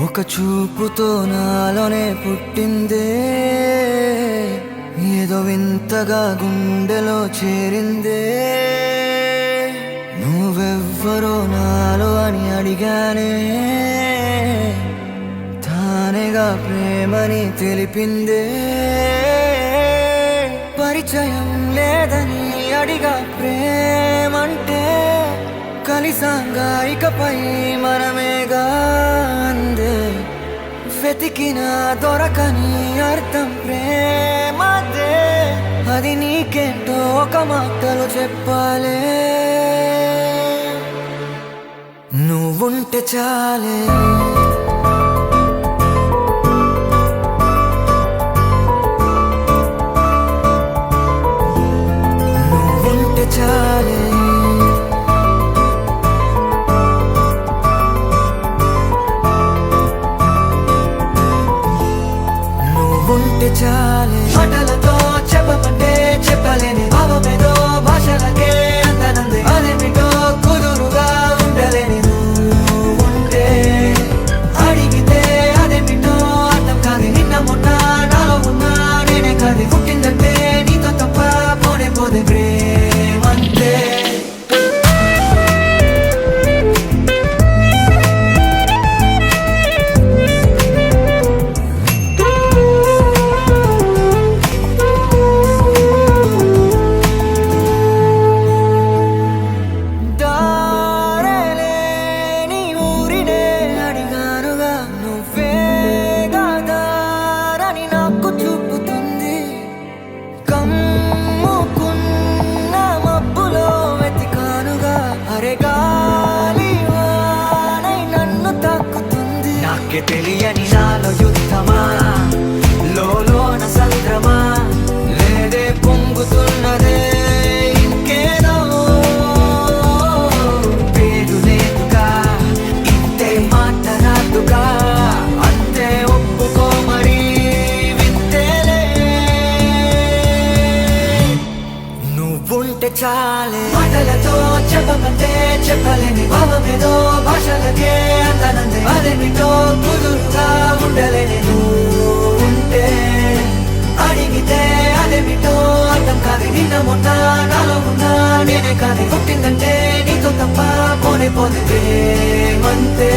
ఒక చూపుతో నాలోనే పుట్టిందే, ఏదో వింతగా గుండెలో చేరిందే. నువ్వెవ్వరో నాలో అని అడిగానే, తానేగా ప్రేమని తెలిపిందే. పరిచయం లేదని అడిగా ప్రేమంటే, కలిసాంగా ఇకపై మనమేగా అందే. వెతికినా దొరకని అర్థం ప్రేమదే, అది నీకేంటో ఒక మాటలు చెప్పాలే. నువ్వుంటే చాలే, నువ్వుంటే చాలే, ఉంటే చాలే. మాటలతో చెప్పమంటే చెప్పలేని భావమేదో భాషలకే అందనంది. అదేమిటో కుదురుగా ఉండలేని నువ్వుంటే, అడిగితే అదేమిటో అర్థం కాదు. నిన్న మొన్న నాలో ఉన్నా నేనే కాదు. పుట్టిందంటే నీతో తప్ప పోనే పోదే ప్రేమంతే. నాకే తెలియని నాలో యుద్ధమా, లోన సంద్రమా, లేదే పొంగుతున్నదే ఇంకేదో. పేరు లేదుగా, ఇంతే మాట రాదుగా, అంతే ఒప్పుకో మరి వింతేలే. నువ్వుంటే చాలే. మాటలతో చెప్పమంటే చెప్పలేని భావమేదో భాషలకే అందనంది. అదేమిటో కుదురుగా ఉండలేని నువ్వుంటే, అడిగితే అదేమిటో అర్థం కాదు. నిన్న మొన్న నాలో ఉన్నా నేనే కాదు. పుట్టిందంటే నీతో తప్ప పోనే పోతే ప్రేమంతే.